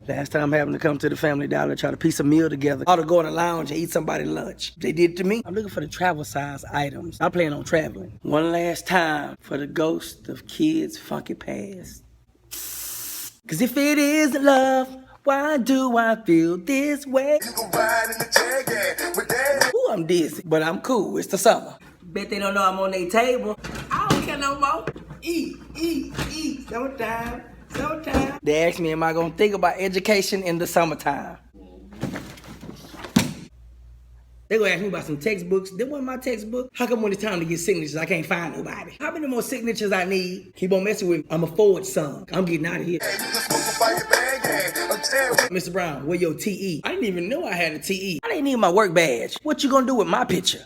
Last time having to come to the Family Dollar, try to piece a meal together, or to go in the lounge and eat somebody's lunch. They did it to me. I'm looking for the travel size items. I plan on traveling. One last time for the ghost of kids' funky past. Cause if it isn't love, why do I feel this way? Ooh, I'm dizzy, but I'm cool. It's the summer. Bet they don't know I'm on their table. I don't care no more. Eat. Summertime. They asked me, am I gonna think about education in the summertime? They gonna ask me about some textbooks. They want my textbook. How come when it's time to get signatures, I can't find nobody? How many more signatures I need? Keep on messing with me. I'm a forward son. I'm getting out of here. Mr. Brown, where your TE? I didn't even know I had a TE. I didn't need my work badge. What you gonna do with my picture?